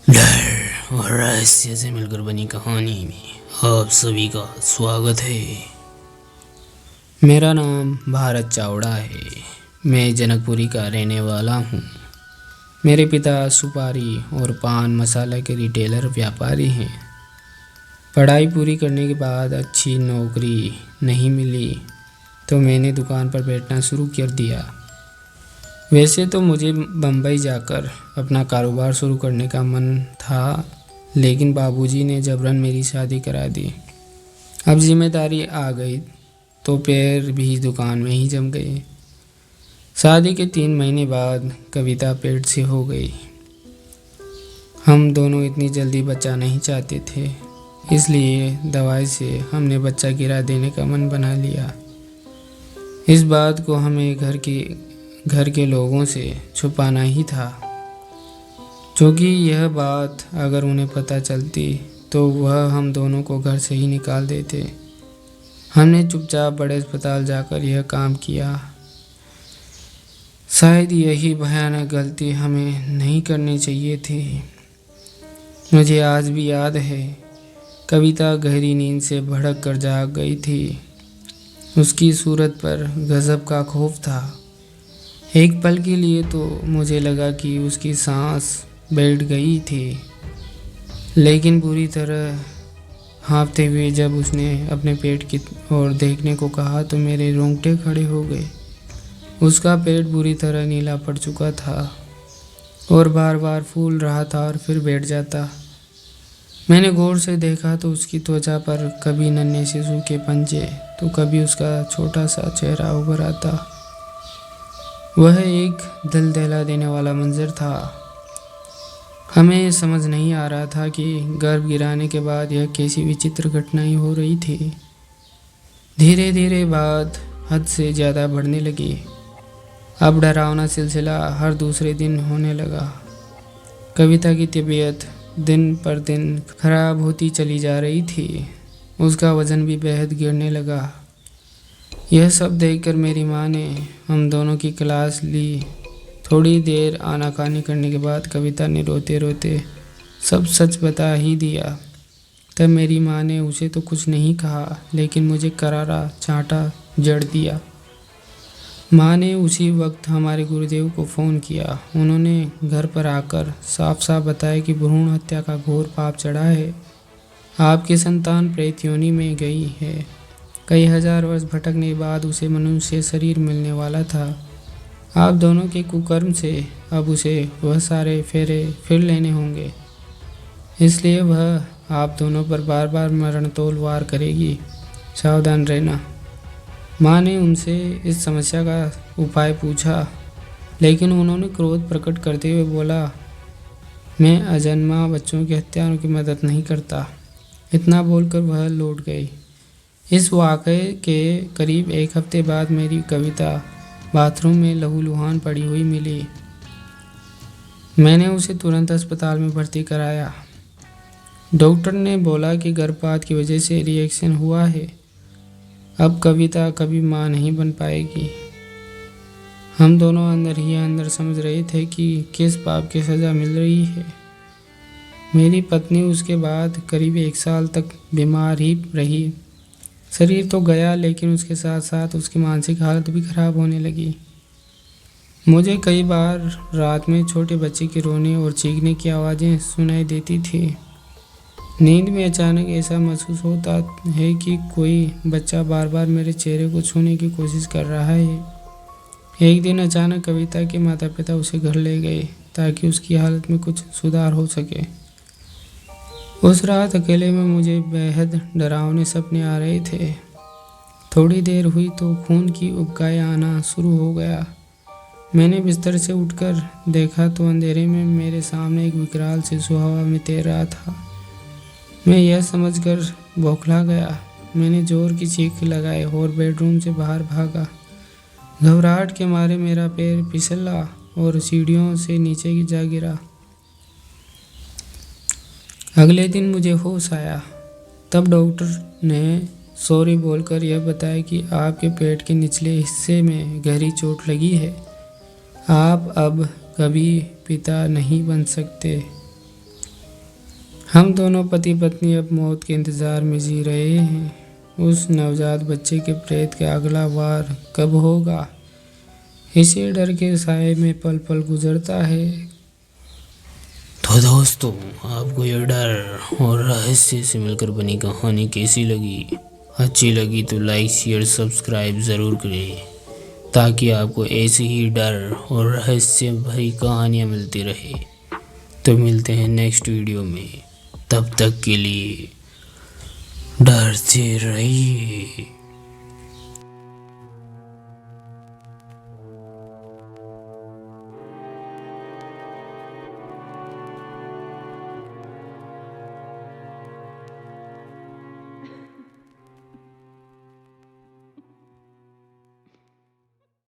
डर और रहस्य से मिलकर बनी कहानी में आप सभी का स्वागत है। मेरा नाम भारत चावड़ा है। मैं जनकपुरी का रहने वाला हूँ। मेरे पिता सुपारी और पान मसाला के रिटेलर व्यापारी हैं। पढ़ाई पूरी करने के बाद अच्छी नौकरी नहीं मिली तो मैंने दुकान पर बैठना शुरू कर दिया। वैसे तो मुझे बम्बई जाकर अपना कारोबार शुरू करने का मन था, लेकिन बाबूजी ने जबरन मेरी शादी करा दी। अब जिम्मेदारी आ गई तो पैर भी दुकान में ही जम गए। शादी के 3 महीने बाद कविता पेट से हो गई। हम दोनों इतनी जल्दी बच्चा नहीं चाहते थे, इसलिए दवाई से हमने बच्चा गिरा देने का मन बना लिया। इस बात को हमें घर के लोगों से छुपाना ही था, क्योंकि यह बात अगर उन्हें पता चलती तो वह हम दोनों को घर से ही निकाल देते। हमने चुपचाप बड़े अस्पताल जाकर यह काम किया। शायद यही भयानक गलती हमें नहीं करनी चाहिए थी। मुझे आज भी याद है, कविता गहरी नींद से भड़क कर जाग गई थी। उसकी सूरत पर गजब का खौफ था। एक पल के लिए तो मुझे लगा कि उसकी सांस बैठ गई थी, लेकिन बुरी तरह हाँफते हुए जब उसने अपने पेट की ओर देखने को कहा तो मेरे रोंगटे खड़े हो गए। उसका पेट बुरी तरह नीला पड़ चुका था और बार बार फूल रहा था और फिर बैठ जाता। मैंने गौर से देखा तो उसकी त्वचा पर कभी नन्हे शिशु के पंजे तो कभी उसका छोटा सा चेहरा उभर आता। वह एक दिल दहला देने वाला मंजर था। हमें समझ नहीं आ रहा था कि गर्भ गिराने के बाद यह कैसी विचित्र घटनाएं हो रही थी। धीरे धीरे बात हद से ज़्यादा बढ़ने लगी। अब डरावना सिलसिला हर दूसरे दिन होने लगा। कविता की तबीयत दिन पर दिन खराब होती चली जा रही थी। उसका वज़न भी बेहद गिरने लगा। यह सब देखकर मेरी माँ ने हम दोनों की क्लास ली। थोड़ी देर आनाकानी करने के बाद कविता ने रोते रोते सब सच बता ही दिया। तब मेरी माँ ने उसे तो कुछ नहीं कहा, लेकिन मुझे करारा चांटा जड़ दिया। माँ ने उसी वक्त हमारे गुरुदेव को फ़ोन किया। उन्होंने घर पर आकर साफ साफ बताया कि भ्रूण हत्या का घोर पाप चढ़ा है। आपकी संतान प्रेत योनि में गई है। कई हजार वर्ष भटकने के बाद उसे मनुष्य शरीर मिलने वाला था। आप दोनों के कुकर्म से अब उसे वह सारे फेरे फिर लेने होंगे, इसलिए वह आप दोनों पर बार बार मरणतोल वार करेगी। सावधान रहना। माँ ने उनसे इस समस्या का उपाय पूछा, लेकिन उन्होंने क्रोध प्रकट करते हुए बोला, मैं अजन्मा बच्चों की हत्याओं की मदद नहीं करता। इतना बोलकर वह लौट गई। इस वाक़ये के करीब 1 हफ्ते बाद मेरी कविता बाथरूम में लहूलुहान पड़ी हुई मिली। मैंने उसे तुरंत अस्पताल में भर्ती कराया। डॉक्टर ने बोला कि गर्भपात की वजह से रिएक्शन हुआ है। अब कविता कभी माँ नहीं बन पाएगी। हम दोनों अंदर ही अंदर समझ रहे थे कि किस पाप की सज़ा मिल रही है। मेरी पत्नी उसके बाद करीब 1 साल तक बीमार ही रही। शरीर तो गया, लेकिन उसके साथ साथ उसकी मानसिक हालत भी खराब होने लगी। मुझे कई बार रात में छोटे बच्चे के रोने और चीखने की आवाज़ें सुनाई देती थी। नींद में अचानक ऐसा महसूस होता है कि कोई बच्चा बार बार मेरे चेहरे को छूने की कोशिश कर रहा है। एक दिन अचानक कविता के माता पिता उसे घर ले गए ताकि उसकी हालत में कुछ सुधार हो सके। उस रात अकेले में मुझे बेहद डरावने सपने आ रहे थे। थोड़ी देर हुई तो खून की उबकाई आना शुरू हो गया। मैंने बिस्तर से उठकर देखा तो अंधेरे में मेरे सामने एक विकराल शिशु हवा में तैर रहा था। मैं यह समझकर बौखला गया। मैंने जोर की चीख लगाई और बेडरूम से बाहर भागा। घबराहट के मारे मेरा पैर फिसला और सीढ़ियों से नीचे जा गिरा। अगले दिन मुझे होश आया। तब डॉक्टर ने सॉरी बोलकर यह बताया कि आपके पेट के निचले हिस्से में गहरी चोट लगी है। आप अब कभी पिता नहीं बन सकते। हम दोनों पति पत्नी अब मौत के इंतज़ार में जी रहे हैं। उस नवजात बच्चे के प्रेत का अगला वार कब होगा, इसी डर के साए में पल पल गुजरता है। तो दोस्तों, आपको यह डर और रहस्य से मिलकर बनी कहानी कैसी लगी? अच्छी लगी तो लाइक शेयर सब्सक्राइब ज़रूर करें, ताकि आपको ऐसी ही डर और रहस्य भरी कहानियाँ मिलती रहे। तो मिलते हैं नेक्स्ट वीडियो में, तब तक के लिए डरते रहिए।